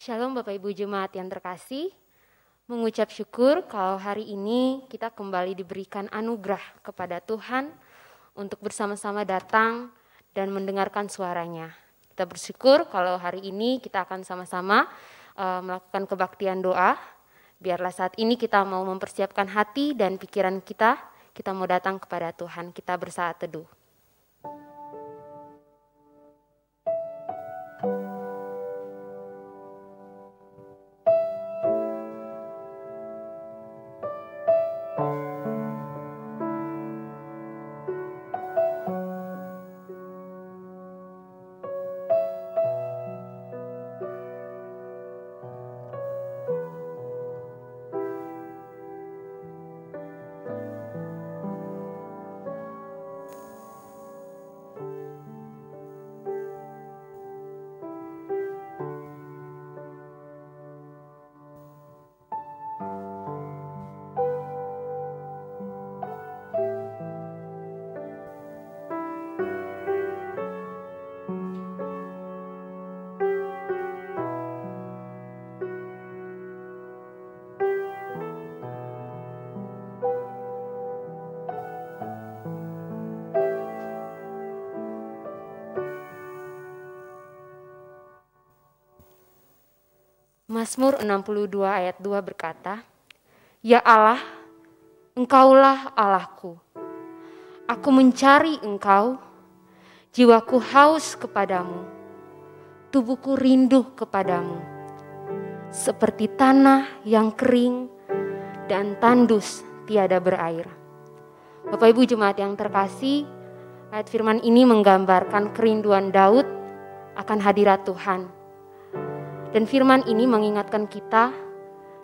Shalom Bapak Ibu Jemaat yang terkasih, mengucap syukur kalau hari ini kita kembali diberikan anugerah kepada Tuhan untuk bersama-sama datang dan mendengarkan suaranya. Kita bersyukur kalau hari ini kita akan sama-sama melakukan kebaktian doa. Biarlah saat ini kita mau mempersiapkan hati dan pikiran kita mau datang kepada Tuhan, kita bersaat teduh. Mazmur 62 ayat 2 berkata, "Ya Allah, Engkaulah Allahku. Aku mencari Engkau, jiwaku haus kepadamu, tubuhku rindu kepadamu, seperti tanah yang kering dan tandus tiada berair." Bapak Ibu Jemaat yang terkasih, ayat firman ini menggambarkan kerinduan Daud akan hadirat Tuhan. Dan firman ini mengingatkan kita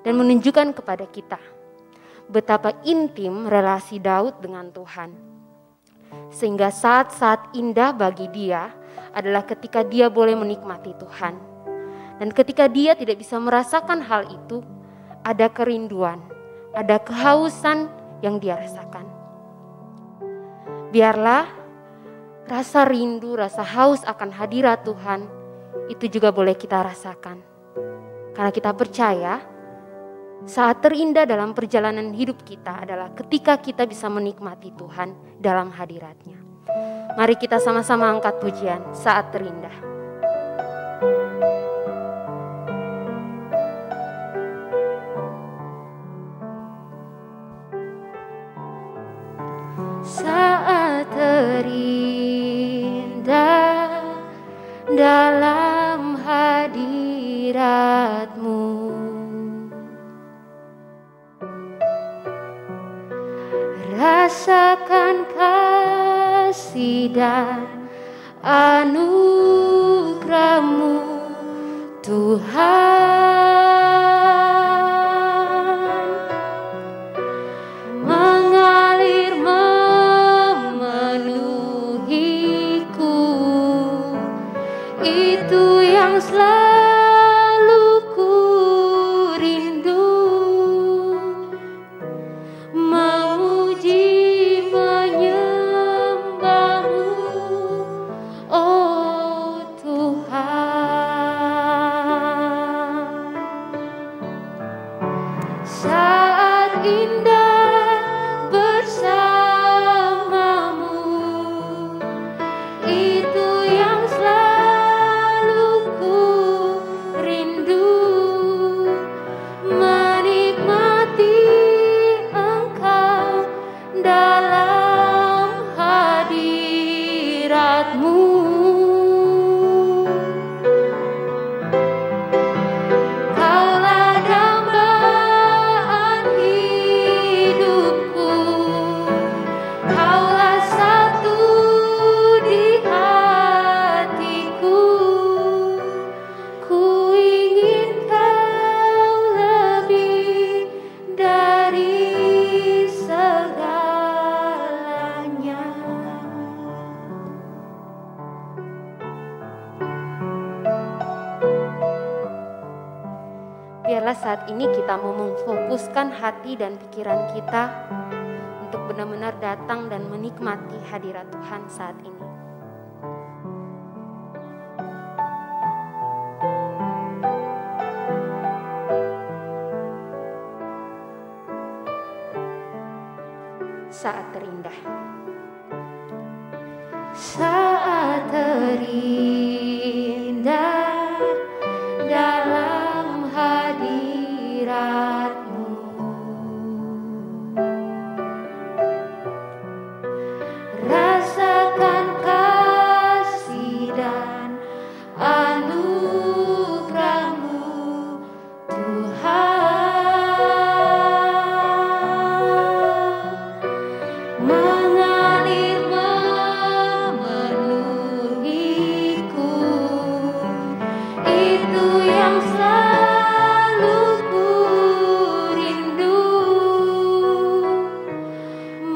dan menunjukkan kepada kita betapa intim relasi Daud dengan Tuhan. Sehingga saat-saat indah bagi dia adalah ketika dia boleh menikmati Tuhan. Dan ketika dia tidak bisa merasakan hal itu, ada kerinduan, ada kehausan yang dia rasakan. Biarlah rasa rindu, rasa haus akan hadirat Tuhan itu juga boleh kita rasakan. Karena kita percaya saat terindah dalam perjalanan hidup kita adalah ketika kita bisa menikmati Tuhan dalam hadiratnya. Mari kita sama-sama angkat pujian saat terindah. Saat terindah dalam hadirat-Mu, rasakan kasih dan anugerah-Mu, Tuhan, mengalir memenuhiku. Itu yang selalu ku rindu, memuji menyembah-Mu, oh Tuhan. Saat indah bersama-Mu, itu yang selalu ku rindu. biarlah saat ini kita mau memfokuskan hati dan pikiran kita untuk benar-benar datang dan menikmati hadirat Tuhan saat ini. Saat terindah. Saat terindah dalam hadirat-Mu, rasakan kasih dan anugerah-Mu, Tuhan. Mengalir memenuhiku, itu yang selalu ku rindu,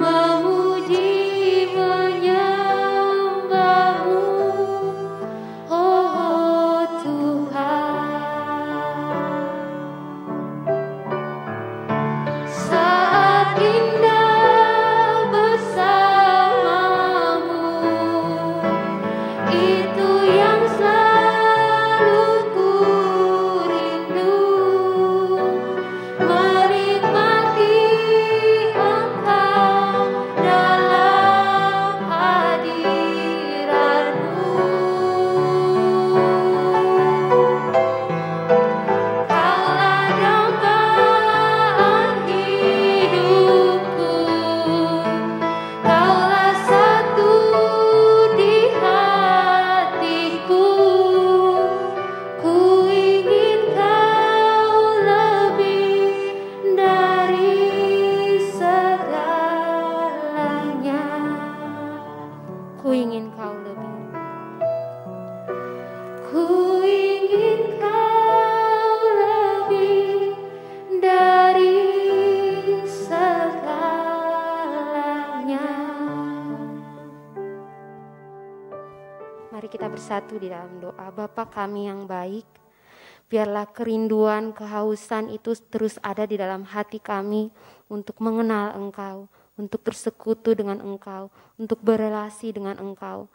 memuji menyembah-Mu, oh Tuhan. Saat indah bersama-Mu, itu yang selalu ku rindu, menikmati Engkau dalam hadirat-Mu. Kaulah dambaan hidupku, Kaulah satu di hatiku. Ku ingin Kau lebih dari segalanya. Ku ingin Kau lebih. Ku ingin Kau lebih dari segalanya. Mari kita bersatu di dalam doa. Bapa kami yang baik, biarlah kerinduan, kehausan itu terus ada di dalam hati kami untuk mengenal Engkau, untuk bersekutu dengan Engkau, untuk berelasi dengan Engkau,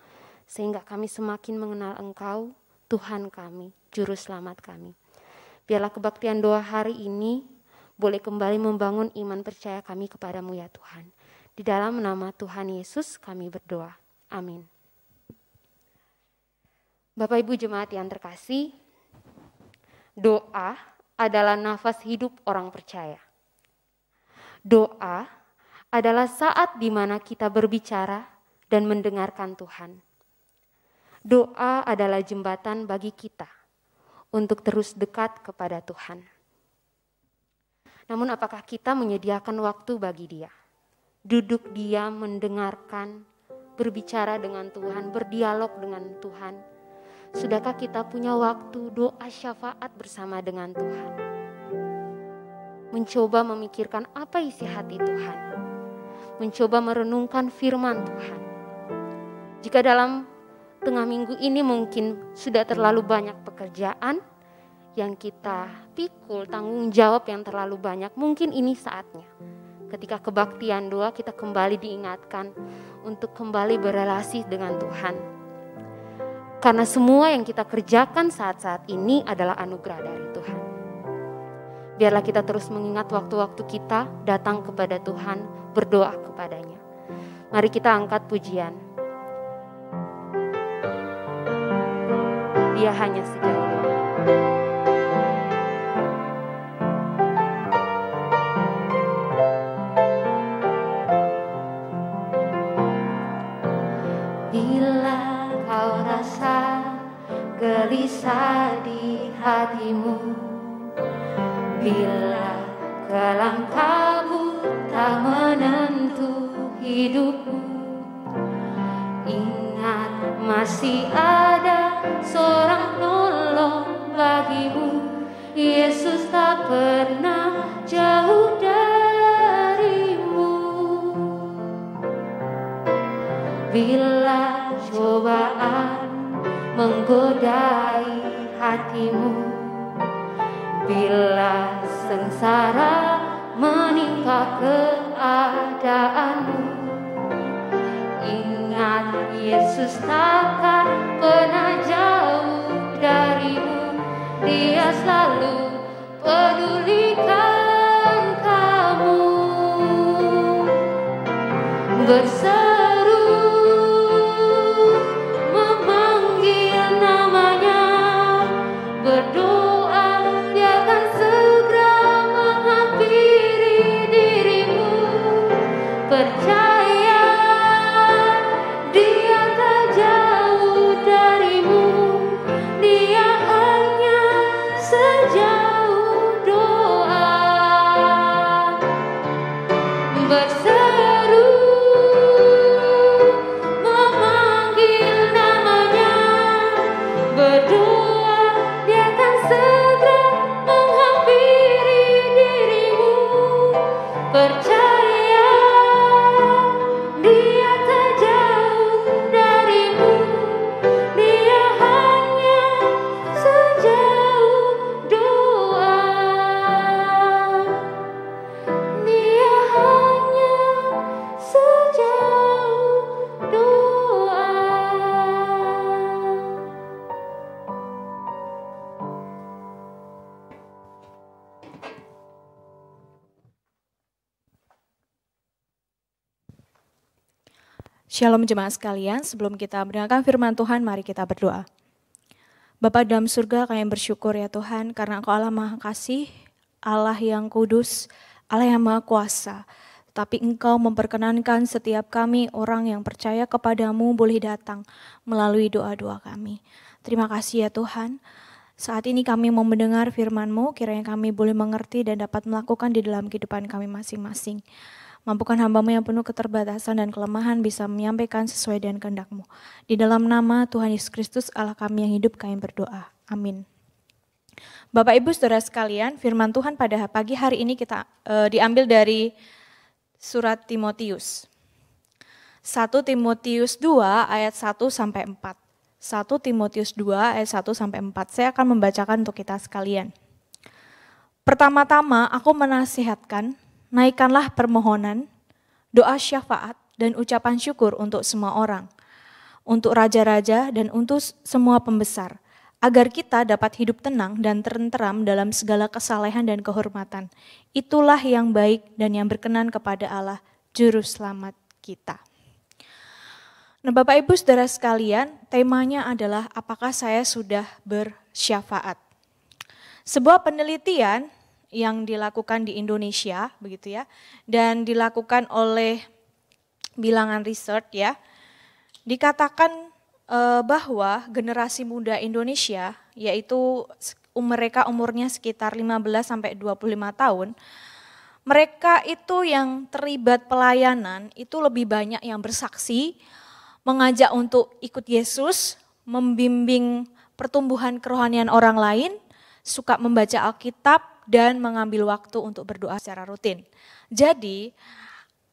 sehingga kami semakin mengenal Engkau, Tuhan kami, Juru Selamat kami. Biarlah kebaktian doa hari ini boleh kembali membangun iman percaya kami kepadamu ya Tuhan. Di dalam nama Tuhan Yesus kami berdoa. Amin. Bapak Ibu jemaat yang terkasih, doa adalah nafas hidup orang percaya. Doa adalah saat di mana kita berbicara dan mendengarkan Tuhan. Doa adalah jembatan bagi kita untuk terus dekat kepada Tuhan. Namun apakah kita menyediakan waktu bagi Dia? Duduk diam, mendengarkan, berbicara dengan Tuhan, berdialog dengan Tuhan. Sudahkah kita punya waktu doa syafaat bersama dengan Tuhan? Mencoba memikirkan apa isi hati Tuhan. Mencoba merenungkan firman Tuhan. Jika dalam tengah minggu ini mungkin sudah terlalu banyak pekerjaan yang kita pikul, tanggung jawab yang terlalu banyak, mungkin ini saatnya. Ketika kebaktian doa kita kembali diingatkan untuk kembali berelasi dengan Tuhan. Karena semua yang kita kerjakan saat-saat ini adalah anugerah dari Tuhan. Biarlah kita terus mengingat waktu-waktu kita datang kepada Tuhan, berdoa kepadanya. Mari kita angkat pujian. Dia hanya sejauh doa. Bila kau rasa gelisah di hatimu, bila kelam kabut tak menentu hidupmu, ingat masih ada seorang penolong bagimu. Yesus tak pernah jauh darimu. Bila cobaan menggodai hatimu, Bila sengsara menimpa keadaanmu, ingat Yesus takkan pernah jauh darimu. Dia selalu pedulikan kamu. Berseru memanggil namanya, berdoa dia akan segera menghampiri dirimu. Percaya dia tak jauh darimu, dia hanya sejauh doa. Berseru memanggil namanya, berdoa dia akan segera menghampiri dirimu. Percaya dia tak jauh darimu, dia hanya sejauh doa. Dia hanya sejauh doa. Shalom jemaat sekalian, sebelum kita mendengarkan firman Tuhan, mari kita berdoa. Bapa dalam surga, kami bersyukur ya Tuhan, karena Engkau Allah Maha Kasih, Allah yang kudus, Allah yang Maha Kuasa. Tapi Engkau memperkenankan setiap kami, orang yang percaya kepadamu, boleh datang melalui doa-doa kami. Terima kasih ya Tuhan. Saat ini kami mau mendengar firman-Mu, kiranya kami boleh mengerti dan dapat melakukan di dalam kehidupan kami masing-masing. Mampukan hamba-Mu yang penuh keterbatasan dan kelemahan bisa menyampaikan sesuai dengan kehendak-Mu. Di dalam nama Tuhan Yesus Kristus Allah kami yang hidup, kami berdoa. Amin. Bapak Ibu Saudara sekalian, firman Tuhan pada pagi hari ini kita diambil dari surat Timotius. 1 Timotius 2 ayat 1 sampai 4. 1 Timotius 2 ayat 1 sampai 4. Saya akan membacakan untuk kita sekalian. Pertama-tama aku menasihatkan, naikkanlah permohonan, doa syafaat, dan ucapan syukur untuk semua orang, untuk raja-raja dan untuk semua pembesar, agar kita dapat hidup tenang dan tenteram dalam segala kesalehan dan kehormatan. Itulah yang baik dan yang berkenan kepada Allah, Juru Selamat kita. Nah Bapak Ibu Saudara sekalian, temanya adalah apakah saya sudah bersyafaat. Sebuah penelitian yang dilakukan di Indonesia begitu ya, dan dilakukan oleh Bilangan Research ya, dikatakan bahwa generasi muda Indonesia, yaitu mereka umurnya sekitar 15 sampai 25 tahun, mereka itu yang terlibat pelayanan itu lebih banyak yang bersaksi, mengajak untuk ikut Yesus, membimbing pertumbuhan kerohanian orang lain, suka membaca Alkitab, dan mengambil waktu untuk berdoa secara rutin. Jadi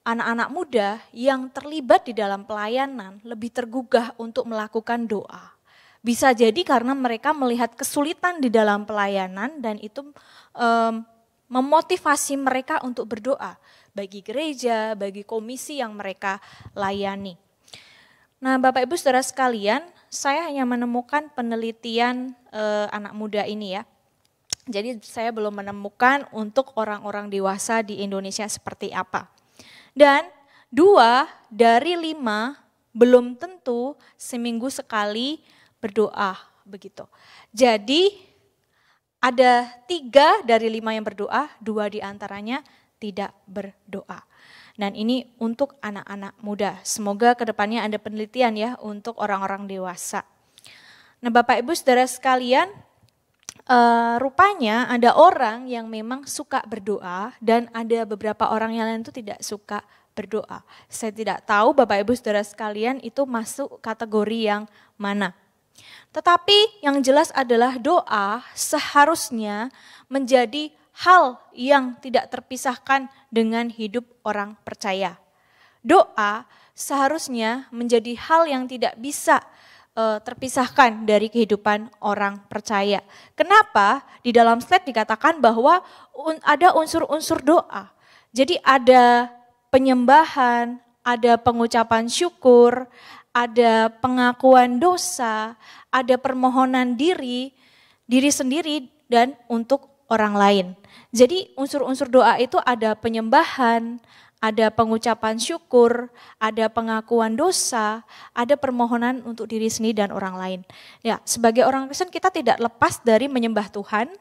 anak-anak muda yang terlibat di dalam pelayanan lebih tergugah untuk melakukan doa. Bisa jadi karena mereka melihat kesulitan di dalam pelayanan dan itu memotivasi mereka untuk berdoa bagi gereja, bagi komisi yang mereka layani. Nah Bapak Ibu Saudara sekalian, saya hanya menemukan penelitian anak muda ini ya. Jadi saya belum menemukan untuk orang-orang dewasa di Indonesia seperti apa. Dan 2 dari 5 belum tentu seminggu sekali berdoa begitu. Jadi ada 3 dari 5 yang berdoa, 2 diantaranya tidak berdoa. Dan ini untuk anak-anak muda. Semoga kedepannya ada penelitian ya untuk orang-orang dewasa. Nah Bapak Ibu Saudara sekalian, rupanya ada orang yang memang suka berdoa dan ada beberapa orang yang lain itu tidak suka berdoa. Saya tidak tahu Bapak Ibu Saudara sekalian itu masuk kategori yang mana. Tetapi yang jelas adalah doa seharusnya menjadi hal yang tidak terpisahkan dengan hidup orang percaya. Doa seharusnya menjadi hal yang tidak bisa terpisahkan dari kehidupan orang percaya. Kenapa? Di dalam slide dikatakan bahwa ada unsur-unsur doa. Jadi ada penyembahan, ada pengucapan syukur, ada pengakuan dosa, ada permohonan diri sendiri dan untuk orang lain. Jadi unsur-unsur doa itu ada penyembahan, ada pengucapan syukur, ada pengakuan dosa, ada permohonan untuk diri sendiri dan orang lain. Ya, sebagai orang Kristen kita tidak lepas dari menyembah Tuhan,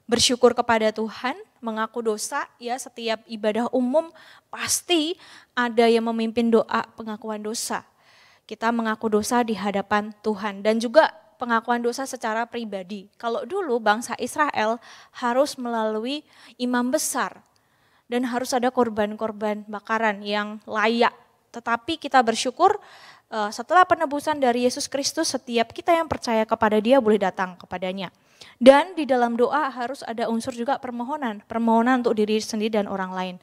bersyukur kepada Tuhan, mengaku dosa. Ya, setiap ibadah umum pasti ada yang memimpin doa pengakuan dosa. Kita mengaku dosa di hadapan Tuhan dan juga pengakuan dosa secara pribadi. Kalau dulu bangsa Israel harus melalui imam besar. Dan harus ada korban-korban bakaran yang layak. Tetapi kita bersyukur setelah penebusan dari Yesus Kristus, setiap kita yang percaya kepada Dia boleh datang kepadanya. Dan di dalam doa harus ada unsur juga permohonan untuk diri sendiri dan orang lain.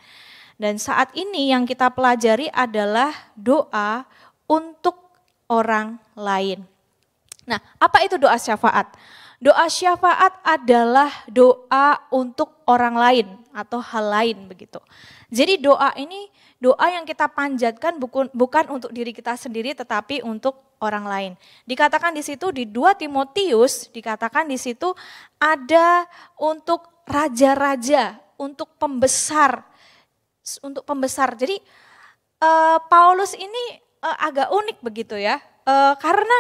Dan saat ini yang kita pelajari adalah doa untuk orang lain. Nah, apa itu doa syafaat? Doa syafaat adalah doa untuk orang lain atau hal lain begitu. Jadi doa ini doa yang kita panjatkan bukan untuk diri kita sendiri tetapi untuk orang lain. Dikatakan di situ di 2 Timotius dikatakan di situ ada untuk raja-raja, untuk pembesar. Jadi Paulus ini agak unik begitu ya. Karena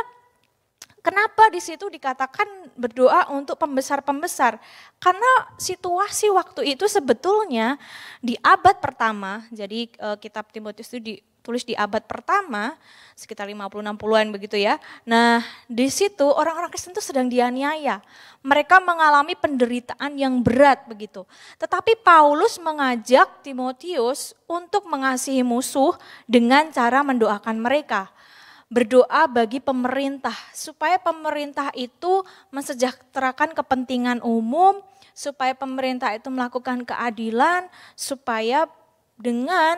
kenapa di situ dikatakan berdoa untuk pembesar-pembesar? Karena situasi waktu itu sebetulnya di abad pertama, jadi kitab Timotius itu ditulis di abad pertama, sekitar 50-60-an begitu ya. Nah di situ orang-orang Kristen itu sedang dianiaya. Mereka mengalami penderitaan yang berat begitu. Tetapi Paulus mengajak Timotius untuk mengasihi musuh dengan cara mendoakan mereka. Berdoa bagi pemerintah, supaya pemerintah itu mensejahterakan kepentingan umum, supaya pemerintah itu melakukan keadilan, supaya dengan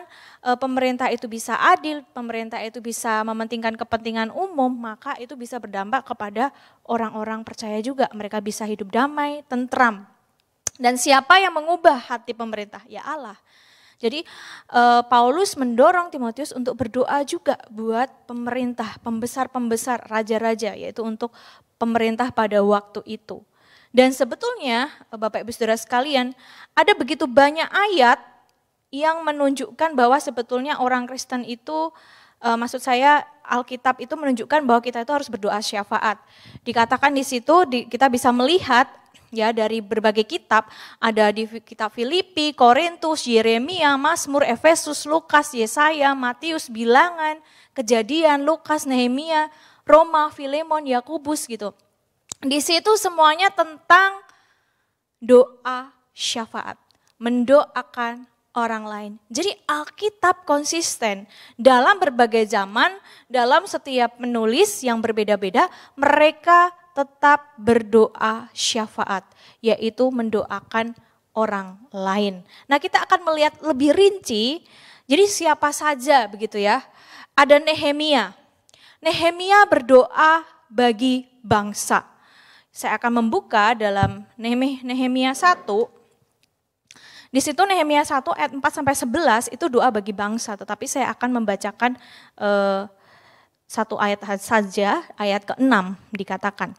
pemerintah itu bisa adil, pemerintah itu bisa mementingkan kepentingan umum, maka itu bisa berdampak kepada orang-orang percaya juga. Mereka bisa hidup damai, tentram. Dan siapa yang mengubah hati pemerintah? Ya Allah. Jadi Paulus mendorong Timotius untuk berdoa juga buat pemerintah, pembesar-pembesar, raja-raja, yaitu untuk pemerintah pada waktu itu. Dan sebetulnya Bapak Ibu Saudara sekalian, ada begitu banyak ayat yang menunjukkan bahwa sebetulnya orang Kristen itu, maksud saya Alkitab itu menunjukkan bahwa kita itu harus berdoa syafaat. Dikatakan di situ kita bisa melihat ya dari berbagai kitab, ada di kitab Filipi, Korintus, Yeremia, Mazmur, Efesus, Lukas, Yesaya, Matius, Bilangan, Kejadian, Lukas, Nehemia, Roma, Filemon, Yakobus gitu. Di situ semuanya tentang doa syafaat, mendoakan orang lain. Jadi Alkitab konsisten dalam berbagai zaman, dalam setiap menulis yang berbeda-beda, mereka tetap berdoa syafaat, yaitu mendoakan orang lain. Nah kita akan melihat lebih rinci, jadi siapa saja begitu ya. Ada Nehemia. Nehemia berdoa bagi bangsa. Saya akan membuka dalam Nehemia 1. Di situ Nehemia 1 ayat 4-11 itu doa bagi bangsa, tetapi saya akan membacakan satu ayat saja, ayat ke-6 dikatakan.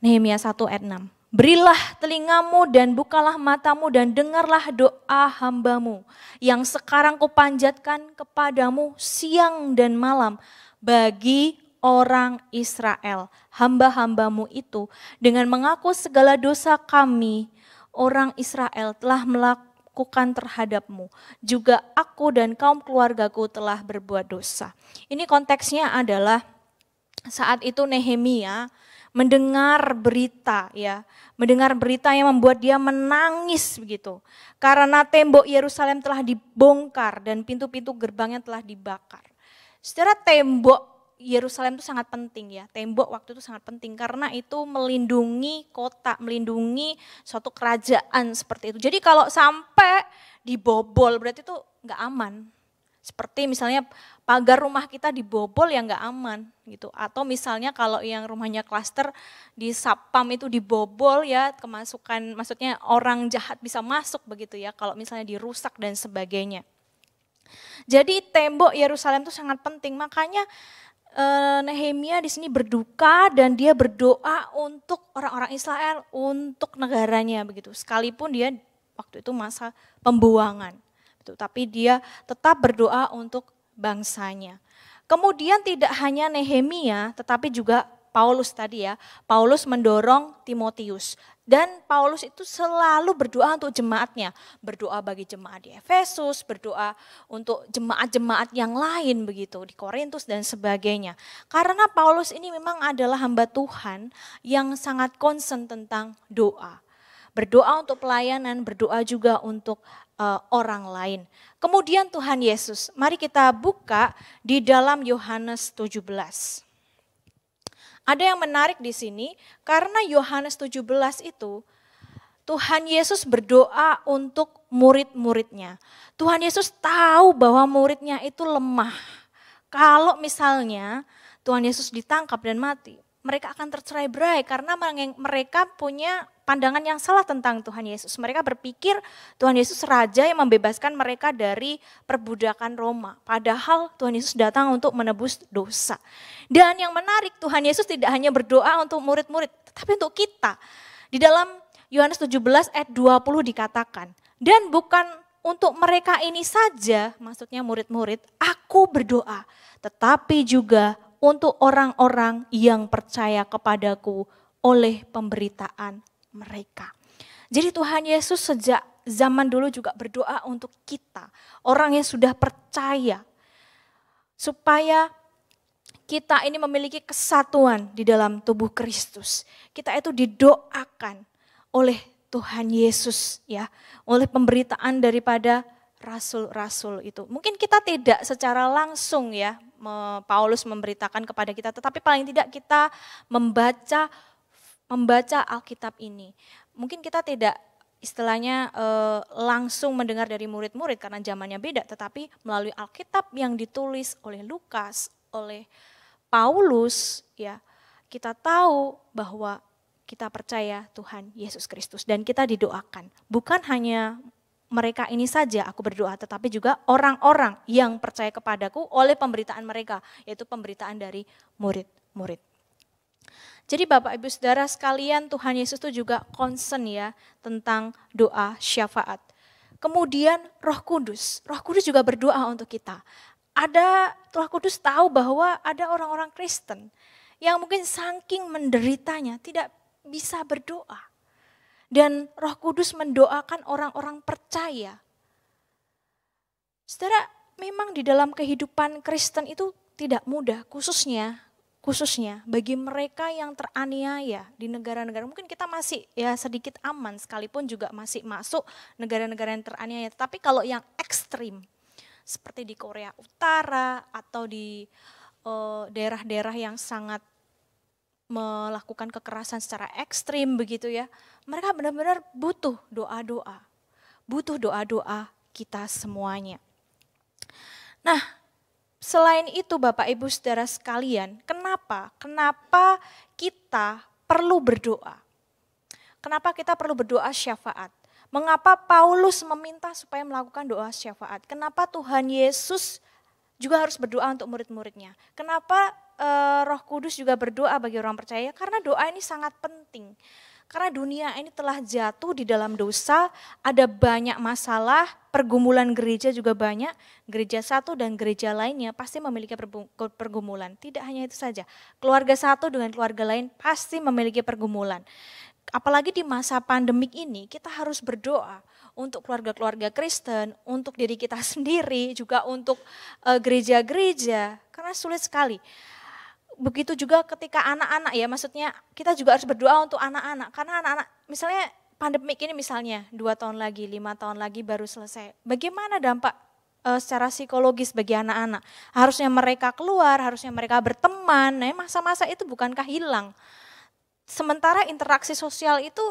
Nehemia 1 ayat 6. Berilah telingamu dan bukalah matamu dan dengarlah doa hambamu yang sekarang kupanjatkan kepadamu siang dan malam bagi orang Israel, hamba-hambamu itu dengan mengaku segala dosa kami, orang Israel telah melakukan terhadapmu. Juga aku dan kaum keluargaku telah berbuat dosa. Ini konteksnya adalah saat itu Nehemia mendengar berita ya, mendengar berita yang membuat dia menangis begitu. Karena tembok Yerusalem telah dibongkar dan pintu-pintu gerbangnya telah dibakar. Secara tembok Yerusalem itu sangat penting ya, tembok waktu itu sangat penting karena itu melindungi kota, melindungi suatu kerajaan seperti itu. Jadi kalau sampai dibobol berarti itu nggak aman. Seperti misalnya pagar rumah kita dibobol ya nggak aman gitu. Atau misalnya kalau yang rumahnya klaster di Sapam itu dibobol ya, kemasukan maksudnya orang jahat bisa masuk begitu ya kalau misalnya dirusak dan sebagainya. Jadi tembok Yerusalem itu sangat penting, makanya Nehemia di sini berduka dan dia berdoa untuk orang-orang Israel, untuk negaranya begitu. Sekalipun dia waktu itu masa pembuangan. Tapi dia tetap berdoa untuk bangsanya. Kemudian tidak hanya Nehemia, tetapi juga Paulus tadi ya. Paulus mendorong Timotius. Dan Paulus itu selalu berdoa untuk jemaatnya. Berdoa bagi jemaat di Efesus, berdoa untuk jemaat-jemaat yang lain begitu, di Korintus dan sebagainya. Karena Paulus ini memang adalah hamba Tuhan yang sangat concern tentang doa. Berdoa untuk pelayanan, berdoa juga untuk orang lain. Kemudian Tuhan Yesus, mari kita buka di dalam Yohanes 17. Ada yang menarik di sini, karena Yohanes 17 itu Tuhan Yesus berdoa untuk murid-muridnya. Tuhan Yesus tahu bahwa muridnya itu lemah. Kalau misalnya Tuhan Yesus ditangkap dan mati, mereka akan tercerai-berai karena mereka punya pandangan yang salah tentang Tuhan Yesus. Mereka berpikir Tuhan Yesus raja yang membebaskan mereka dari perbudakan Roma. Padahal Tuhan Yesus datang untuk menebus dosa. Dan yang menarik, Tuhan Yesus tidak hanya berdoa untuk murid-murid, tetapi untuk kita. Di dalam Yohanes 17 ayat 20 dikatakan, dan bukan untuk mereka ini saja, maksudnya murid-murid, aku berdoa, tetapi juga untuk orang-orang yang percaya kepadaku oleh pemberitaan mereka. Jadi Tuhan Yesus sejak zaman dulu juga berdoa untuk kita, orang yang sudah percaya, supaya kita ini memiliki kesatuan di dalam tubuh Kristus. Kita itu didoakan oleh Tuhan Yesus ya, oleh pemberitaan daripada rasul-rasul itu. Mungkin kita tidak secara langsung ya, Paulus memberitakan kepada kita, tetapi paling tidak kita membaca Alkitab ini. Mungkin kita tidak istilahnya langsung mendengar dari murid-murid karena zamannya beda, tetapi melalui Alkitab yang ditulis oleh Lukas, oleh Paulus ya, kita tahu bahwa kita percaya Tuhan Yesus Kristus dan kita didoakan. Bukan hanya mereka ini saja aku berdoa, tetapi juga orang-orang yang percaya kepadaku oleh pemberitaan mereka, yaitu pemberitaan dari murid-murid. Jadi Bapak Ibu Saudara sekalian, Tuhan Yesus itu juga concern ya tentang doa syafaat. Kemudian Roh Kudus juga berdoa untuk kita. Roh Kudus tahu bahwa ada orang-orang Kristen yang mungkin saking menderitanya tidak bisa berdoa. Dan Roh Kudus mendoakan orang-orang percaya. Saudara, memang di dalam kehidupan Kristen itu tidak mudah, khususnya bagi mereka yang teraniaya di negara-negara. Mungkin kita masih ya sedikit aman sekalipun juga masih masuk negara-negara yang teraniaya. Tapi kalau yang ekstrim, seperti di Korea Utara atau di daerah-daerah yang sangat melakukan kekerasan secara ekstrim begitu ya, mereka benar-benar butuh doa-doa kita semuanya. Nah, selain itu Bapak Ibu Saudara sekalian, kenapa kita perlu berdoa? Kenapa kita perlu berdoa syafaat? Mengapa Paulus meminta supaya melakukan doa syafaat? Kenapa Tuhan Yesus juga harus berdoa untuk murid-muridnya? Kenapa Roh Kudus juga berdoa bagi orang percaya? Karena doa ini sangat penting. Karena dunia ini telah jatuh di dalam dosa, ada banyak masalah, pergumulan gereja juga banyak, gereja satu dan gereja lainnya pasti memiliki pergumulan. Tidak hanya itu saja, keluarga satu dengan keluarga lain pasti memiliki pergumulan. Apalagi di masa pandemik ini kita harus berdoa untuk keluarga-keluarga Kristen, untuk diri kita sendiri, juga untuk gereja-gereja, karena sulit sekali. Begitu juga ketika anak-anak ya, maksudnya kita juga harus berdoa untuk anak-anak. Karena anak-anak misalnya pandemik ini misalnya 2 tahun lagi, 5 tahun lagi baru selesai. Bagaimana dampak secara psikologis bagi anak-anak? Harusnya mereka keluar, harusnya mereka berteman, masa-masa itu bukankah hilang? Sementara interaksi sosial itu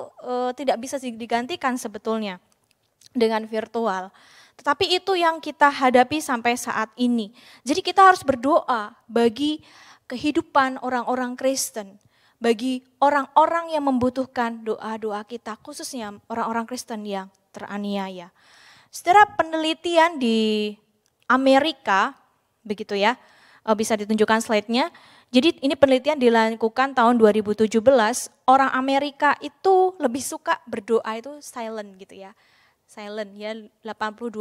tidak bisa digantikan sebetulnya dengan virtual. Tetapi itu yang kita hadapi sampai saat ini. Jadi kita harus berdoa bagi kehidupan orang-orang Kristen, bagi orang-orang yang membutuhkan doa-doa kita, khususnya orang-orang Kristen yang teraniaya. Setelah penelitian di Amerika, begitu ya, bisa ditunjukkan slide-nya. Jadi ini penelitian dilakukan tahun 2017, orang Amerika itu lebih suka berdoa itu silent gitu ya. Silent ya 82%.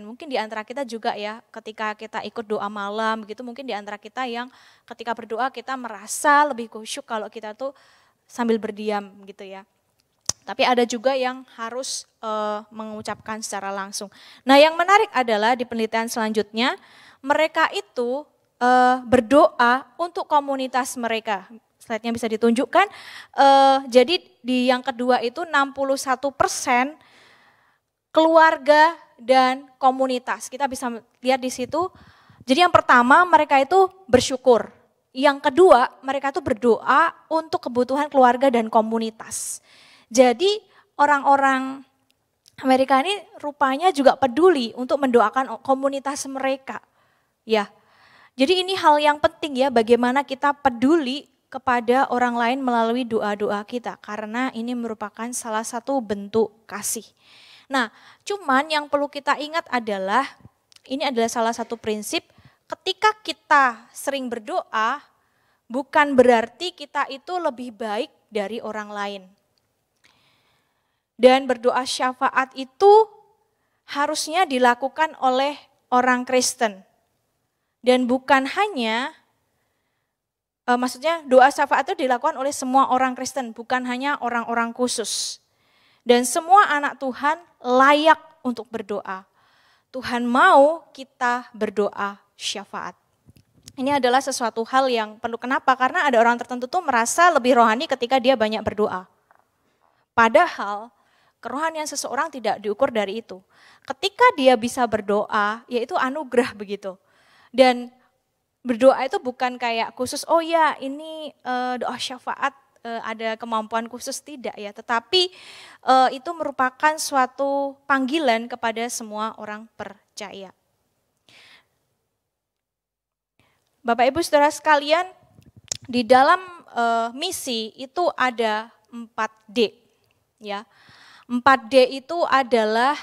Mungkin di antara kita juga ya, ketika kita ikut doa malam begitu, mungkin di antara kita yang ketika berdoa kita merasa lebih khusyuk kalau kita tuh sambil berdiam gitu ya. Tapi ada juga yang harus mengucapkan secara langsung. Nah, yang menarik adalah di penelitian selanjutnya mereka itu berdoa untuk komunitas mereka. Slide-nya bisa ditunjukkan. Jadi di yang kedua itu 61% keluarga dan komunitas. Kita bisa lihat di situ. Jadi yang pertama mereka itu bersyukur. Yang kedua mereka itu berdoa untuk kebutuhan keluarga dan komunitas. Jadi orang-orang Amerika ini rupanya juga peduli untuk mendoakan komunitas mereka. Ya. Jadi ini hal yang penting ya, bagaimana kita peduli kepada orang lain melalui doa-doa kita. Karena ini merupakan salah satu bentuk kasih. Nah, cuman yang perlu kita ingat adalah, ini adalah salah satu prinsip, ketika kita sering berdoa, bukan berarti kita itu lebih baik dari orang lain. Dan berdoa syafaat itu harusnya dilakukan oleh orang Kristen. Dan bukan hanya, maksudnya doa syafaat itu dilakukan oleh semua orang Kristen, bukan hanya orang-orang khusus. Dan semua anak Tuhan layak untuk berdoa. Tuhan mau kita berdoa syafaat. Ini adalah sesuatu hal yang perlu, kenapa? Karena ada orang tertentu tuh merasa lebih rohani ketika dia banyak berdoa. Padahal kerohanian seseorang tidak diukur dari itu. Ketika dia bisa berdoa, yaitu anugerah begitu. Dan berdoa itu bukan kayak khusus, oh ya ini doa syafaat, ada kemampuan khusus, tidak ya, tetapi itu merupakan suatu panggilan kepada semua orang percaya. Bapak Ibu Saudara sekalian, di dalam misi itu ada 4D ya. 4D itu adalah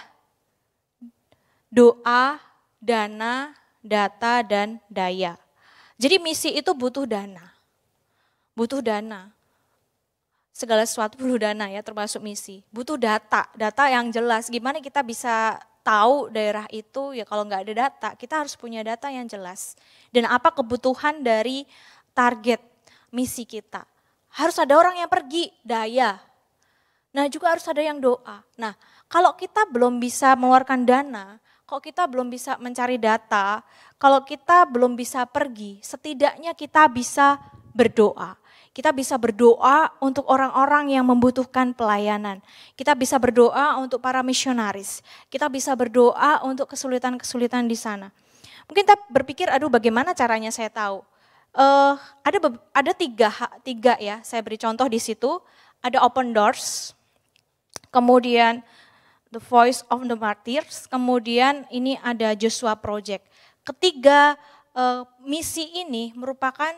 doa, dana, data, dan daya. Jadi misi itu butuh dana. Butuh dana. Segala sesuatu perlu dana ya, termasuk misi. Butuh data yang jelas. Gimana kita bisa tahu daerah itu, ya kalau nggak ada data, kita harus punya data yang jelas. Dan apa kebutuhan dari target misi kita. Harus ada orang yang pergi, daya. Nah juga harus ada yang doa. Nah kalau kita belum bisa mengeluarkan dana, kalau kita belum bisa mencari data, kalau kita belum bisa pergi, setidaknya kita bisa berdoa. Kita bisa berdoa untuk orang-orang yang membutuhkan pelayanan. Kita bisa berdoa untuk para misionaris. Kita bisa berdoa untuk kesulitan-kesulitan di sana. Mungkin kita berpikir, aduh bagaimana caranya saya tahu. Ada tiga ya, saya beri contoh di situ. Ada Open Doors, kemudian The Voice of the Martyrs, kemudian ini ada Joshua Project. Ketiga misi ini merupakan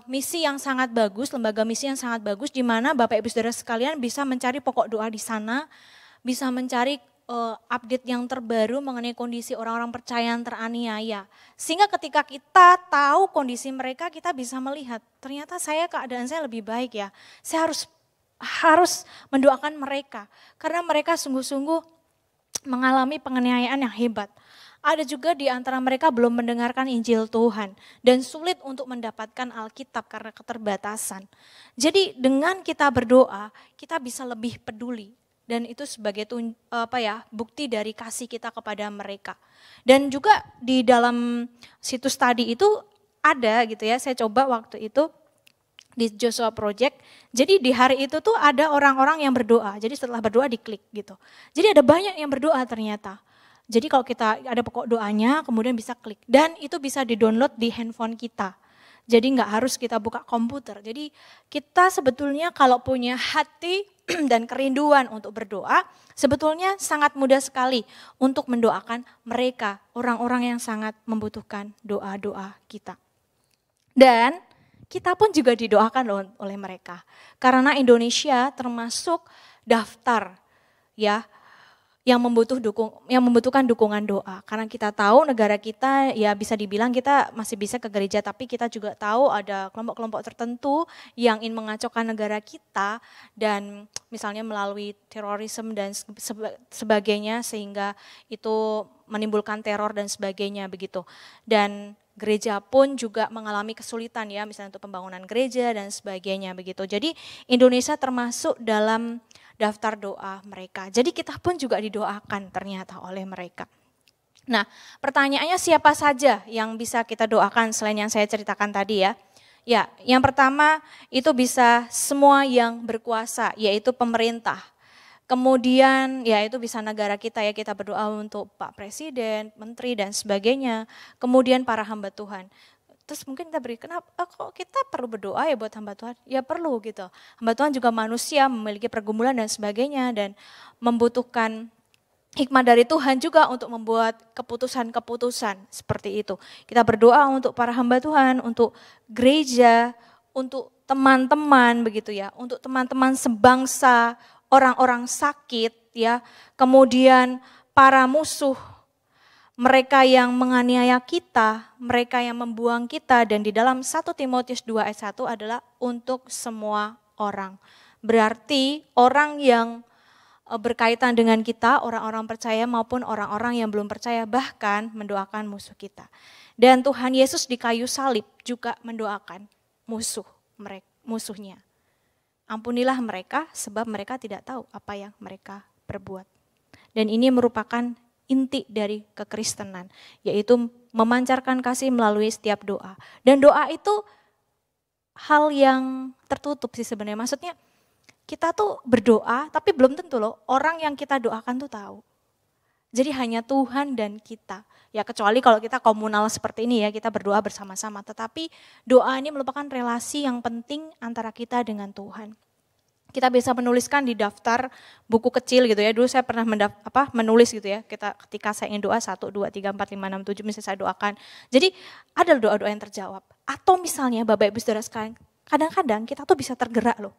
misi yang sangat bagus, lembaga misi yang sangat bagus, di mana Bapak Ibu Saudara sekalian bisa mencari pokok doa di sana, bisa mencari update yang terbaru mengenai kondisi orang-orang percaya yang teraniaya. Sehingga ketika kita tahu kondisi mereka, kita bisa melihat, ternyata keadaan saya lebih baik ya. Saya harus mendoakan mereka, karena mereka sungguh-sungguh mengalami penganiayaan yang hebat. Ada juga di antara mereka belum mendengarkan Injil Tuhan dan sulit untuk mendapatkan Alkitab karena keterbatasan. Jadi dengan kita berdoa, kita bisa lebih peduli dan itu sebagai bukti dari kasih kita kepada mereka. Dan juga di dalam situs tadi itu ada gitu ya, saya coba waktu itu di Joshua Project. Jadi di hari itu tuh ada orang-orang yang berdoa. Jadi setelah berdoa diklik gitu. Jadi ada banyak yang berdoa ternyata. Jadi kalau kita ada pokok doanya, kemudian bisa klik. Dan itu bisa di-download di handphone kita. Jadi nggak harus kita buka komputer. Jadi kita sebetulnya kalau punya hati dan kerinduan untuk berdoa, sebetulnya sangat mudah sekali untuk mendoakan mereka, orang-orang yang sangat membutuhkan doa-doa kita. Dan kita pun juga didoakan oleh mereka. Karena Indonesia termasuk daftar ya yang membutuhkan dukungan doa. Karena kita tahu negara kita ya bisa dibilang kita masih bisa ke gereja, tapi kita juga tahu ada kelompok-kelompok tertentu yang ingin mengacaukan negara kita dan misalnya melalui terorisme dan sebagainya sehingga itu menimbulkan teror dan sebagainya begitu. Dan gereja pun juga mengalami kesulitan ya, misalnya untuk pembangunan gereja dan sebagainya begitu. Jadi Indonesia termasuk dalam daftar doa mereka. Jadi kita pun juga didoakan ternyata oleh mereka. Nah, pertanyaannya siapa saja yang bisa kita doakan selain yang saya ceritakan tadi ya? Ya, yang pertama itu bisa semua yang berkuasa, yaitu pemerintah. Kemudian ya itu bisa negara kita ya, kita berdoa untuk Pak Presiden, Menteri dan sebagainya. Kemudian para hamba Tuhan. Terus mungkin kita beri, kenapa kok kita perlu berdoa ya buat hamba Tuhan? Ya perlu gitu. Hamba Tuhan juga manusia, memiliki pergumulan dan sebagainya dan membutuhkan hikmah dari Tuhan juga untuk membuat keputusan-keputusan seperti itu. Kita berdoa untuk para hamba Tuhan, untuk gereja, untuk teman-teman begitu ya, untuk teman-teman sebangsa, orang-orang sakit ya, kemudian para musuh, mereka yang menganiaya kita, mereka yang membuang kita, dan di dalam 1 Timotius 2 ayat 1 adalah untuk semua orang. Berarti orang yang berkaitan dengan kita, orang-orang percaya maupun orang-orang yang belum percaya, bahkan mendoakan musuh kita. Dan Tuhan Yesus di kayu salib juga mendoakan musuhnya. Ampunilah mereka sebab mereka tidak tahu apa yang mereka perbuat. Dan ini merupakan inti dari kekristenan, yaitu memancarkan kasih melalui setiap doa. Dan doa itu hal yang tertutup sih sebenarnya. Maksudnya kita tuh berdoa, tapi belum tentu loh orang yang kita doakan tuh tahu. Jadi hanya Tuhan dan kita. Ya kecuali kalau kita komunal seperti ini ya, kita berdoa bersama-sama. Tetapi doa ini merupakan relasi yang penting antara kita dengan Tuhan. Kita bisa menuliskan di daftar buku kecil gitu ya. Dulu saya pernah menulis gitu ya. Ketika saya ingin doa 1, 2, 3, 4, 5, 6, 7 misalnya saya doakan. Jadi ada doa-doa yang terjawab. Atau misalnya Bapak Ibu Saudara sekalian, kadang-kadang kita tuh bisa tergerak loh.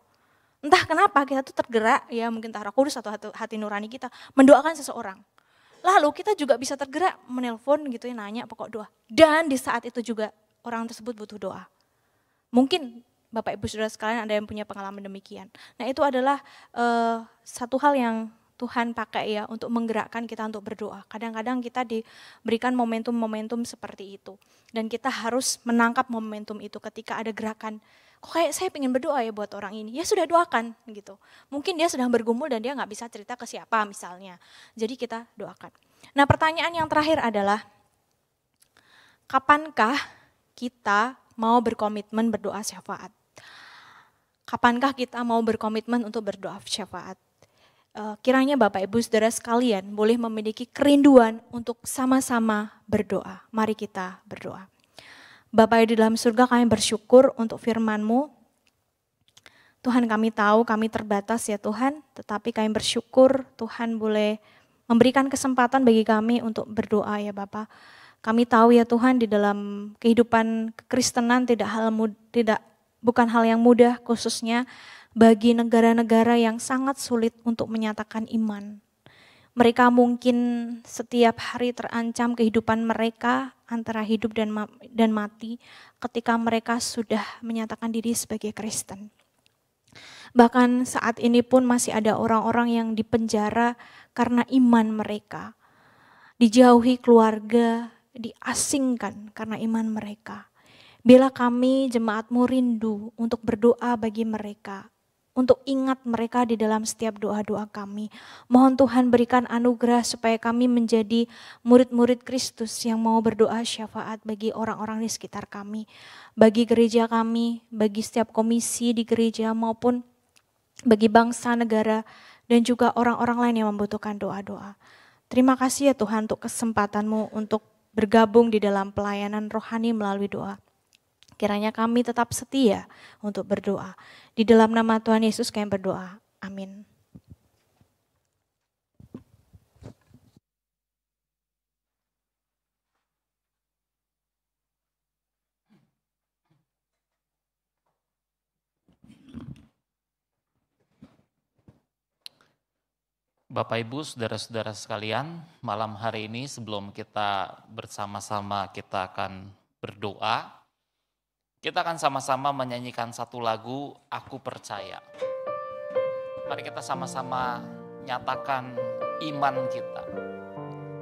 Entah kenapa kita tuh tergerak ya, mungkin entah Roh Kudus atau hati nurani kita mendoakan seseorang. Lalu kita juga bisa tergerak menelpon gitu ya, nanya pokok doa. Dan di saat itu juga orang tersebut butuh doa. Mungkin Bapak Ibu Saudara sekalian ada yang punya pengalaman demikian. Nah itu adalah satu hal yang Tuhan pakai ya untuk menggerakkan kita untuk berdoa. Kadang-kadang kita diberikan momentum-momentum seperti itu. Dan kita harus menangkap momentum itu ketika ada gerakan. Kok kayak saya pengen berdoa ya buat orang ini. Ya sudah doakan gitu. Mungkin dia sedang bergumul dan dia gak bisa cerita ke siapa misalnya. Jadi kita doakan. Nah pertanyaan yang terakhir adalah, kapankah kita mau berkomitmen berdoa syafaat? Kapankah kita mau berkomitmen untuk berdoa syafaat? Kiranya Bapak Ibu Saudara sekalian boleh memiliki kerinduan untuk sama-sama berdoa. Mari kita berdoa. Bapa di dalam surga, kami bersyukur untuk firman-Mu. Tuhan, kami tahu kami terbatas ya Tuhan, tetapi kami bersyukur Tuhan boleh memberikan kesempatan bagi kami untuk berdoa ya Bapa. Kami tahu ya Tuhan di dalam kehidupan kekristenan bukan hal yang mudah, khususnya bagi negara-negara yang sangat sulit untuk menyatakan iman. Mereka mungkin setiap hari terancam kehidupan mereka antara hidup dan mati ketika mereka sudah menyatakan diri sebagai Kristen. Bahkan saat ini pun masih ada orang-orang yang dipenjara karena iman mereka. Dijauhi keluarga, diasingkan karena iman mereka. Bila kami jemaat-Mu rindu untuk berdoa bagi mereka, untuk ingat mereka di dalam setiap doa-doa kami. Mohon Tuhan berikan anugerah supaya kami menjadi murid-murid Kristus yang mau berdoa syafaat bagi orang-orang di sekitar kami. Bagi gereja kami, bagi setiap komisi di gereja maupun bagi bangsa, negara, dan juga orang-orang lain yang membutuhkan doa-doa. Terima kasih ya Tuhan untuk kesempatan-Mu untuk bergabung di dalam pelayanan rohani melalui doa. Kiranya kami tetap setia untuk berdoa. Di dalam nama Tuhan Yesus kami berdoa. Amin. Bapak Ibu, saudara-saudara sekalian, malam hari ini sebelum kita bersama-sama kita akan berdoa, kita akan sama-sama menyanyikan satu lagu, Aku Percaya. Mari kita sama-sama nyatakan iman kita,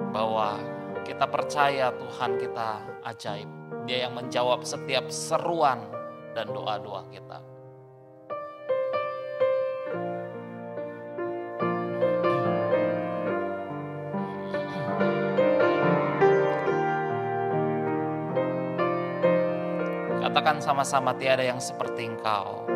bahwa kita percaya Tuhan kita ajaib. Dia yang menjawab setiap seruan dan doa-doa kita. Katakan sama-sama, tiada yang seperti Engkau.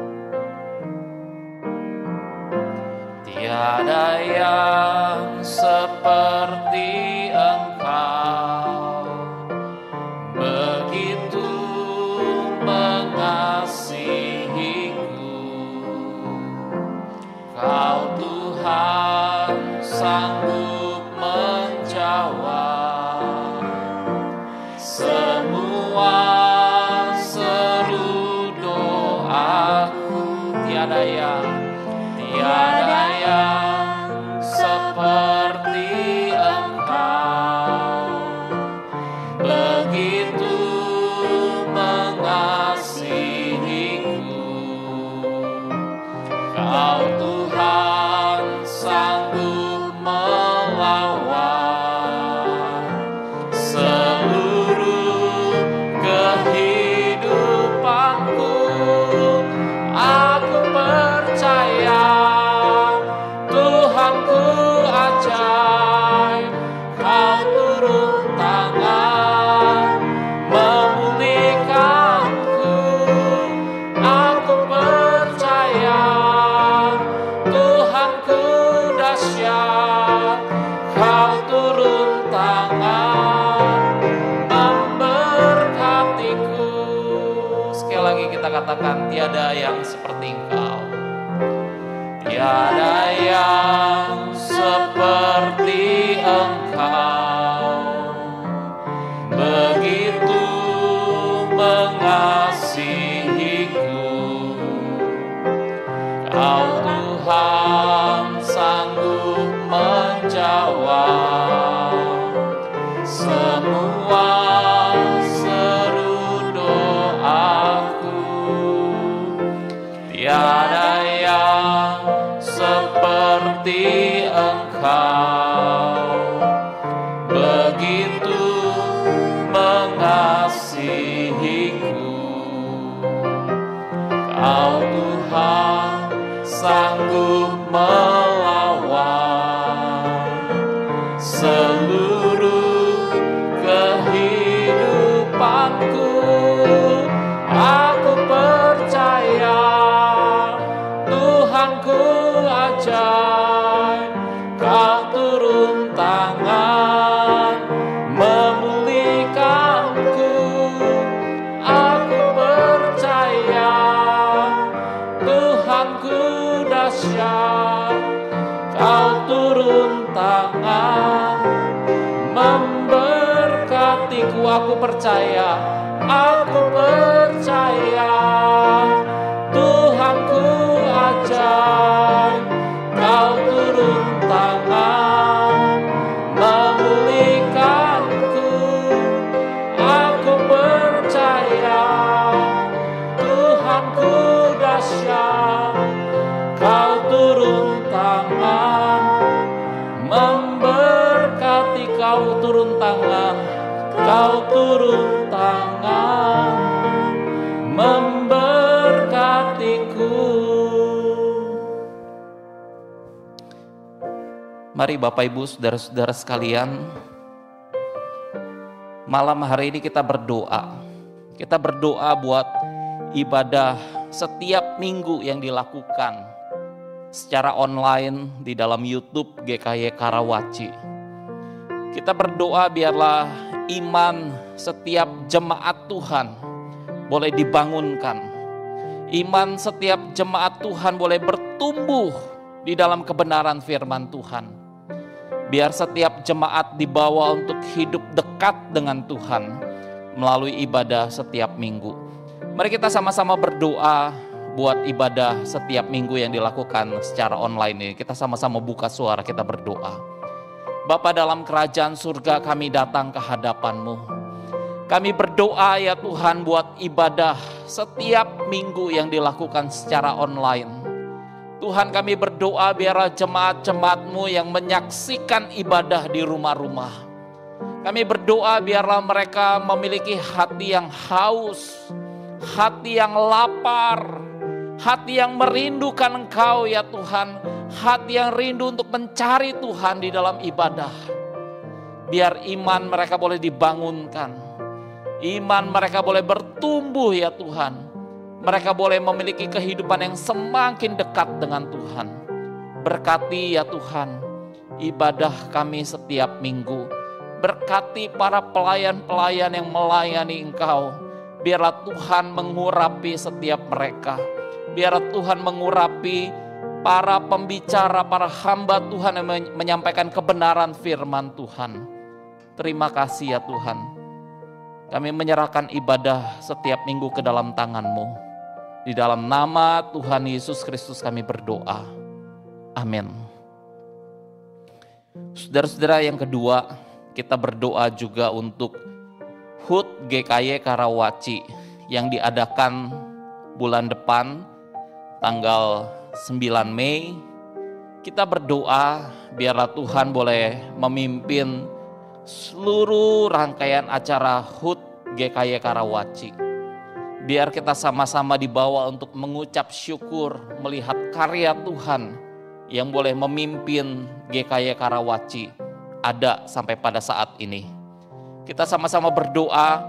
Tiada yang seperti Engkau, begitu mengasihiku. Kau Tuhan sanggup menjawab semua seru doaku. Tiada yang seperti Engkau, begitu mengasihiku. Kau Tuhan sanggup melawan seluruh kehidupanku. Aku percaya Tuhanku ajaib, Kau turun tangan memulihkanku. Aku percaya Tuhanku dahsyat, Kau turun tangan memberkatiku. Sekali lagi kita katakan, tiada yang seperti Engkau. Tiada yang seperti Engkau, begitu mengasihiku. Kau Tuhan sanggup menjawab semua seru doaku. Tiada yang seperti Engkau, begitu mengasihiku. Kau Tuhan sanggup melawan seluruh kehidupanku. Aku percaya Tuhanku ajaib, Kau turun tangan memulihkanku. Aku percaya Tuhanku dahsyat, Kau turun tangan memberkatiku. Aku percaya Tuhanku ajaib, Kau turun tangan memulihkanku. Aku percaya Tuhanku dahsyat, Kau turun tangan memberkati. Kau turun tangan, Kau turun tangan memberkatiku. Mari Bapak Ibu, saudara-saudara sekalian, malam hari ini kita berdoa. Kita berdoa buat ibadah setiap minggu yang dilakukan secara online di dalam YouTube GKY Karawaci. Kita berdoa biarlah iman setiap jemaat Tuhan boleh dibangunkan. Iman setiap jemaat Tuhan boleh bertumbuh di dalam kebenaran firman Tuhan. Biar setiap jemaat dibawa untuk hidup dekat dengan Tuhan melalui ibadah setiap minggu. Mari kita sama-sama berdoa buat ibadah setiap minggu yang dilakukan secara online ini. Kita sama-sama buka suara, kita berdoa. Bapa dalam kerajaan surga, kami datang ke hadapan-Mu. Kami berdoa ya Tuhan buat ibadah setiap minggu yang dilakukan secara online. Tuhan, kami berdoa biarlah jemaat-jemaat-Mu yang menyaksikan ibadah di rumah-rumah. Kami berdoa biarlah mereka memiliki hati yang haus, hati yang lapar, hati yang merindukan Engkau ya Tuhan, hati yang rindu untuk mencari Tuhan di dalam ibadah. Biar iman mereka boleh dibangunkan, iman mereka boleh bertumbuh ya Tuhan. Mereka boleh memiliki kehidupan yang semakin dekat dengan Tuhan. Berkati ya Tuhan ibadah kami setiap minggu. Berkati para pelayan-pelayan yang melayani Engkau. Biarlah Tuhan mengurapi setiap mereka. Biarlah Tuhan mengurapi para pembicara, para hamba Tuhan yang menyampaikan kebenaran firman Tuhan. Terima kasih ya Tuhan. Kami menyerahkan ibadah setiap minggu ke dalam tangan-Mu. Di dalam nama Tuhan Yesus Kristus kami berdoa. Amin. Saudara-saudara, yang kedua, kita berdoa juga untuk HUT GKY Karawaci yang diadakan bulan depan tanggal 9 Mei. Kita berdoa biarlah Tuhan boleh memimpin seluruh rangkaian acara HUT GKY Karawaci. Biar kita sama-sama dibawa untuk mengucap syukur melihat karya Tuhan yang boleh memimpin GKY Karawaci ada sampai pada saat ini. Kita sama-sama berdoa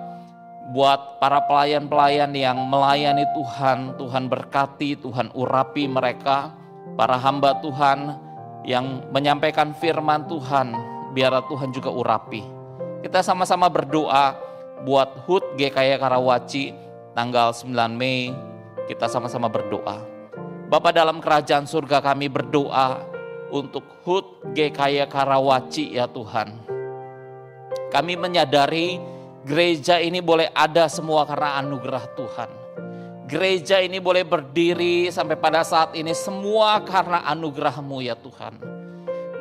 buat para pelayan-pelayan yang melayani Tuhan. Tuhan berkati, Tuhan urapi mereka. Para hamba Tuhan yang menyampaikan firman Tuhan, biarlah Tuhan juga urapi. Kita sama-sama berdoa buat HUT GKY Karawaci tanggal 9 Mei, kita sama-sama berdoa. Bapa dalam kerajaan surga, kami berdoa untuk HUT GKY Karawaci ya Tuhan. Kami menyadari gereja ini boleh ada semua karena anugerah Tuhan. Gereja ini boleh berdiri sampai pada saat ini semua karena anugerah-Mu ya Tuhan.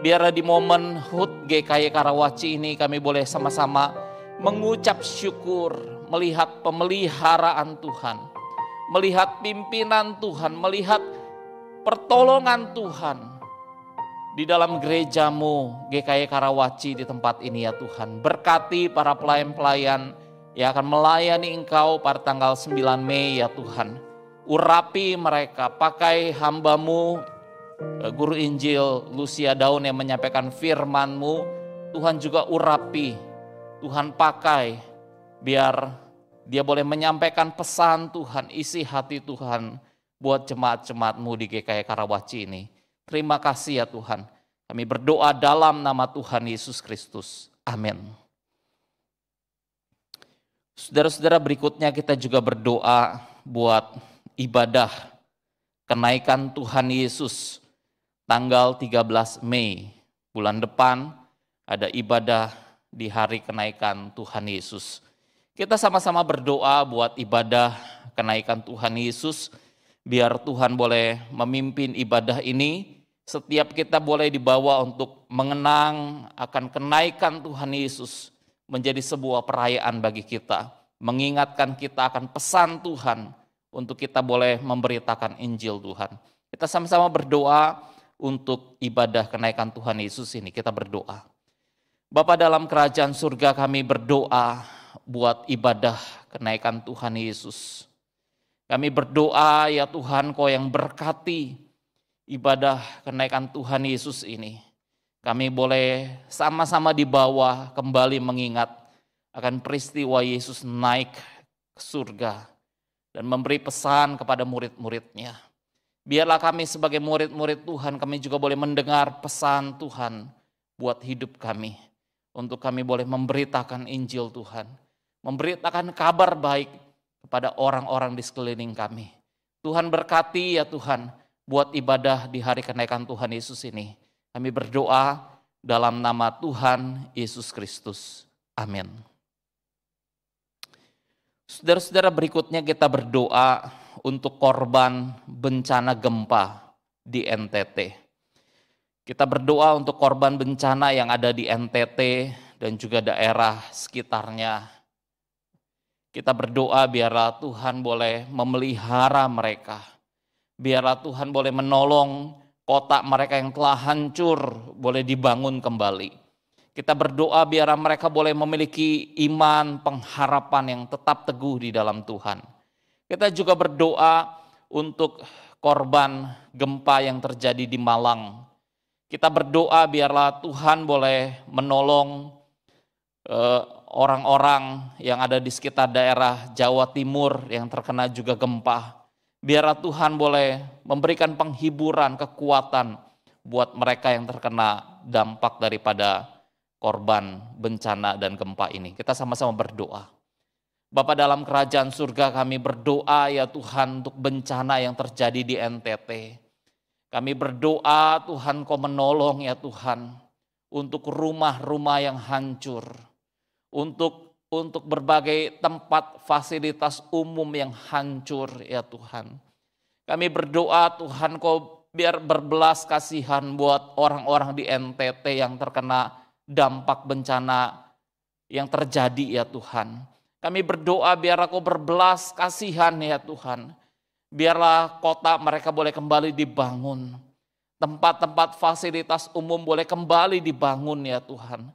Biarlah di momen HUT GKY Karawaci ini kami boleh sama-sama mengucap syukur, melihat pemeliharaan Tuhan, melihat pimpinan Tuhan, melihat pertolongan Tuhan di dalam gereja-Mu GKY Karawaci di tempat ini ya Tuhan. Berkati para pelayan-pelayan yang akan melayani Engkau pada tanggal 9 Mei ya Tuhan. Urapi mereka, pakai hamba-Mu Guru Injil Lucia Daun yang menyampaikan firman-Mu. Tuhan juga urapi, Tuhan pakai biar dia boleh menyampaikan pesan Tuhan, isi hati Tuhan buat jemaat-jemaat-Mu di GKY Karawaci ini. Terima kasih ya Tuhan. Kami berdoa dalam nama Tuhan Yesus Kristus. Amin. Saudara-saudara, berikutnya kita juga berdoa buat ibadah kenaikan Tuhan Yesus tanggal 13 Mei. Bulan depan ada ibadah di hari kenaikan Tuhan Yesus. Kita sama-sama berdoa buat ibadah kenaikan Tuhan Yesus. Biar Tuhan boleh memimpin ibadah ini. Setiap kita boleh dibawa untuk mengenang akan kenaikan Tuhan Yesus. Menjadi sebuah perayaan bagi kita. Mengingatkan kita akan pesan Tuhan. Untuk kita boleh memberitakan Injil Tuhan. Kita sama-sama berdoa untuk ibadah kenaikan Tuhan Yesus ini. Kita berdoa. Bapa dalam kerajaan surga, kami berdoa buat ibadah kenaikan Tuhan Yesus. Kami berdoa ya Tuhan, Kau yang berkati ibadah kenaikan Tuhan Yesus ini. Kami boleh sama-sama dibawa kembali mengingat akan peristiwa Yesus naik ke surga dan memberi pesan kepada murid-muridnya. Biarlah kami sebagai murid-murid Tuhan, kami juga boleh mendengar pesan Tuhan buat hidup kami. Untuk kami boleh memberitakan Injil Tuhan. Memberitakan kabar baik kepada orang-orang di sekeliling kami. Tuhan berkati ya Tuhan, buat ibadah di hari kenaikan Tuhan Yesus ini. Kami berdoa dalam nama Tuhan Yesus Kristus. Amin. Saudara-saudara, berikutnya kita berdoa untuk korban bencana gempa di NTT. Kita berdoa untuk korban bencana yang ada di NTT dan juga daerah sekitarnya. Kita berdoa biarlah Tuhan boleh memelihara mereka. Biarlah Tuhan boleh menolong kota mereka yang telah hancur, boleh dibangun kembali. Kita berdoa biarlah mereka boleh memiliki iman, pengharapan yang tetap teguh di dalam Tuhan. Kita juga berdoa untuk korban gempa yang terjadi di Malang. Kita berdoa biarlah Tuhan boleh menolong orang-orang yang ada di sekitar daerah Jawa Timur yang terkena juga gempa. Biarlah Tuhan boleh memberikan penghiburan, kekuatan buat mereka yang terkena dampak daripada korban bencana dan gempa ini. Kita sama-sama berdoa. Bapa dalam kerajaan surga, kami berdoa ya Tuhan untuk bencana yang terjadi di NTT. Kami berdoa Tuhan Kau menolong ya Tuhan untuk rumah-rumah yang hancur. Untuk berbagai tempat fasilitas umum yang hancur ya Tuhan. Kami berdoa Tuhan Kau biar berbelas kasihan buat orang-orang di NTT yang terkena dampak bencana yang terjadi ya Tuhan. Kami berdoa biar Kau berbelas kasihan ya Tuhan. Biarlah kota mereka boleh kembali dibangun. Tempat-tempat fasilitas umum boleh kembali dibangun ya Tuhan.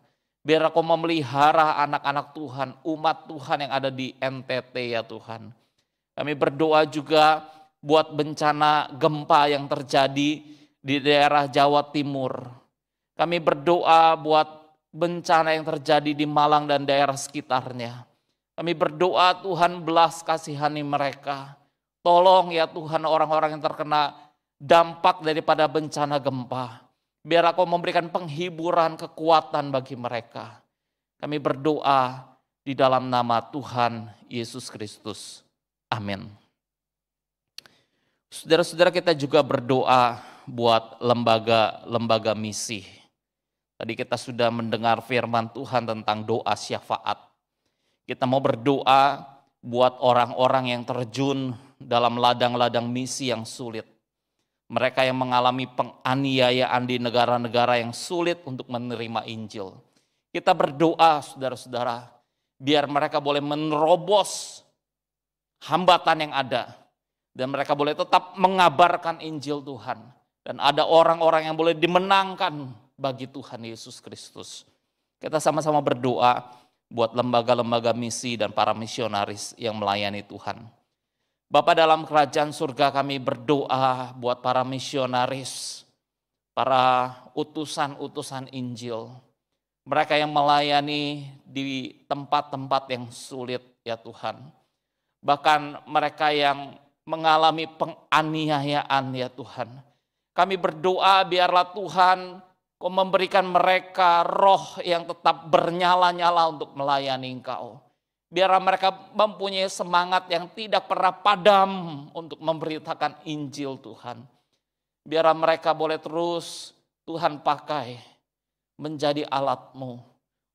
Biar Kau memelihara anak-anak Tuhan, umat Tuhan yang ada di NTT ya Tuhan. Kami berdoa juga buat bencana gempa yang terjadi di daerah Jawa Timur. Kami berdoa buat bencana yang terjadi di Malang dan daerah sekitarnya. Kami berdoa Tuhan belas kasihani mereka. Tolong ya Tuhan orang-orang yang terkena dampak daripada bencana gempa. Biar Kau memberikan penghiburan, kekuatan bagi mereka. Kami berdoa di dalam nama Tuhan Yesus Kristus. Amin. Saudara-saudara, kita juga berdoa buat lembaga-lembaga misi. Tadi kita sudah mendengar firman Tuhan tentang doa syafaat. Kita mau berdoa buat orang-orang yang terjun dalam ladang-ladang misi yang sulit. Mereka yang mengalami penganiayaan di negara-negara yang sulit untuk menerima Injil. Kita berdoa saudara-saudara, biar mereka boleh menerobos hambatan yang ada. Dan mereka boleh tetap mengabarkan Injil Tuhan. Dan ada orang-orang yang boleh dimenangkan bagi Tuhan Yesus Kristus. Kita sama-sama berdoa buat lembaga-lembaga misi dan para misionaris yang melayani Tuhan. Bapa dalam kerajaan surga, kami berdoa buat para misionaris, para utusan-utusan Injil. Mereka yang melayani di tempat-tempat yang sulit ya Tuhan. Bahkan mereka yang mengalami penganiayaan ya Tuhan. Kami berdoa biarlah Tuhan Kau memberikan mereka roh yang tetap bernyala-nyala untuk melayani Engkau. Biarlah mereka mempunyai semangat yang tidak pernah padam untuk memberitakan Injil Tuhan. Biarlah mereka boleh terus Tuhan pakai menjadi alat-Mu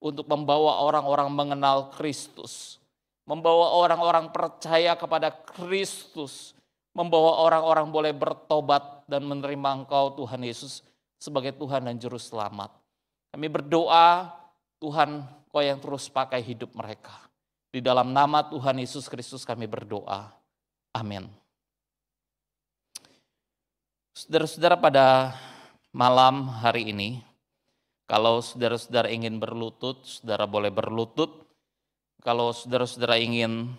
untuk membawa orang-orang mengenal Kristus. Membawa orang-orang percaya kepada Kristus. Membawa orang-orang boleh bertobat dan menerima Engkau Tuhan Yesus sebagai Tuhan dan Juru Selamat. Kami berdoa Tuhan Kau yang terus pakai hidup mereka. Di dalam nama Tuhan Yesus Kristus kami berdoa. Amin. Saudara-saudara, pada malam hari ini, kalau saudara-saudara ingin berlutut, saudara boleh berlutut. Kalau saudara-saudara ingin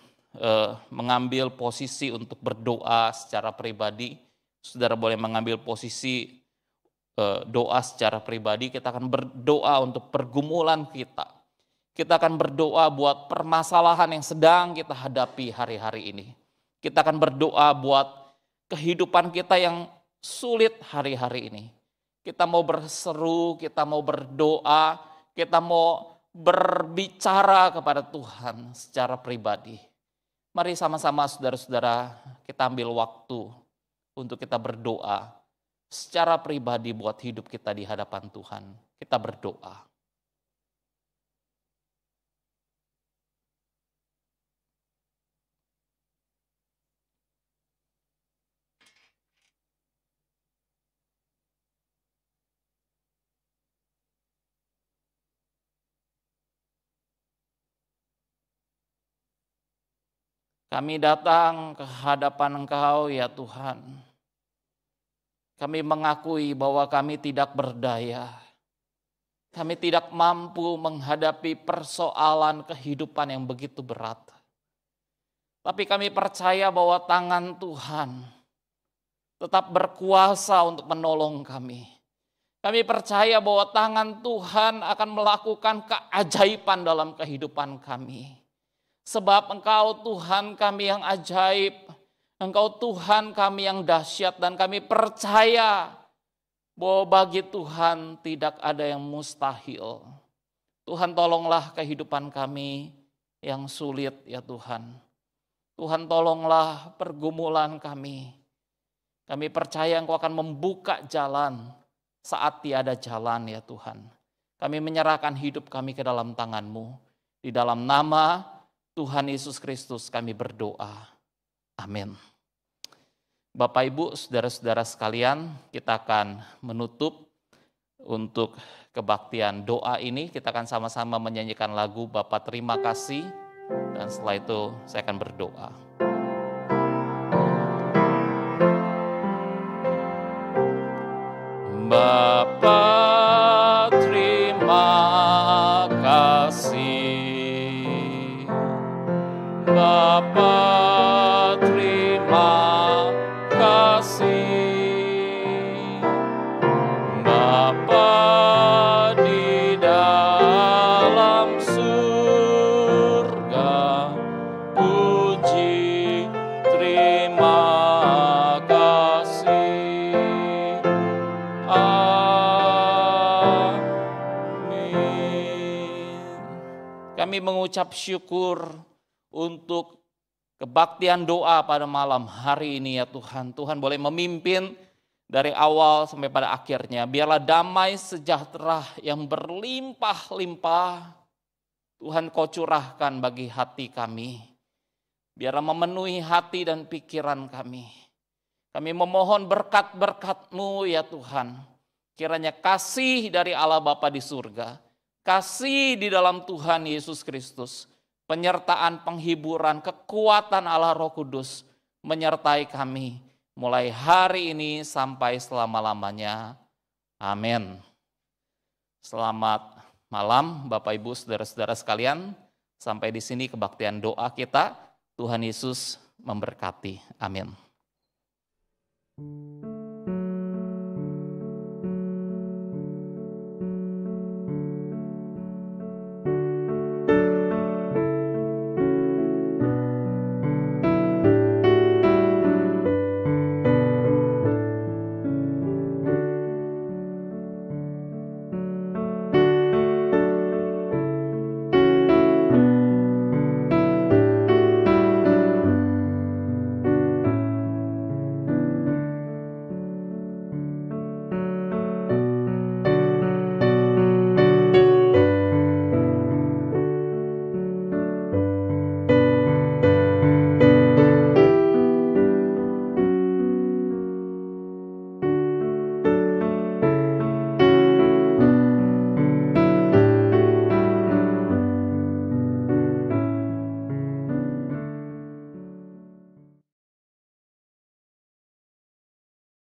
mengambil posisi untuk berdoa secara pribadi, saudara boleh mengambil posisi doa secara pribadi. Kita akan berdoa untuk pergumulan kita. Kita akan berdoa buat permasalahan yang sedang kita hadapi hari-hari ini. Kita akan berdoa buat kehidupan kita yang sulit hari-hari ini. Kita mau berseru, kita mau berdoa, kita mau berbicara kepada Tuhan secara pribadi. Mari sama-sama saudara-saudara kita ambil waktu untuk kita berdoa secara pribadi buat hidup kita di hadapan Tuhan. Kita berdoa. Kami datang ke hadapan Engkau ya Tuhan. Kami mengakui bahwa kami tidak berdaya. Kami tidak mampu menghadapi persoalan kehidupan yang begitu berat. Tapi kami percaya bahwa tangan Tuhan tetap berkuasa untuk menolong kami. Kami percaya bahwa tangan Tuhan akan melakukan keajaiban dalam kehidupan kami. Sebab Engkau Tuhan kami yang ajaib, Engkau Tuhan kami yang dahsyat, dan kami percaya bahwa bagi Tuhan tidak ada yang mustahil. Tuhan tolonglah kehidupan kami yang sulit ya Tuhan. Tuhan tolonglah pergumulan kami. Kami percaya Engkau akan membuka jalan saat tiada jalan ya Tuhan. Kami menyerahkan hidup kami ke dalam tangan-Mu. Di dalam nama Tuhan Yesus Kristus kami berdoa. Amin. Bapak Ibu, saudara-saudara sekalian, kita akan menutup untuk kebaktian doa ini. Kita akan sama-sama menyanyikan lagu Bapa Terima Kasih, dan setelah itu saya akan berdoa. Bapa terima kasih. Bapa terima kasih, Bapa di dalam surga, puji terima kasih. Amin. Kami mengucap syukur untuk kebaktian doa pada malam hari ini ya Tuhan. Tuhan boleh memimpin dari awal sampai pada akhirnya. Biarlah damai sejahtera yang berlimpah-limpah Tuhan Kau curahkan bagi hati kami. Biarlah memenuhi hati dan pikiran kami. Kami memohon berkat-berkat-Mu ya Tuhan. Kiranya kasih dari Allah Bapa di surga, kasih di dalam Tuhan Yesus Kristus, penyertaan, penghiburan, kekuatan Allah Roh Kudus menyertai kami mulai hari ini sampai selama-lamanya. Amin. Selamat malam Bapak Ibu saudara-saudara sekalian. Sampai di sini kebaktian doa kita. Tuhan Yesus memberkati. Amin.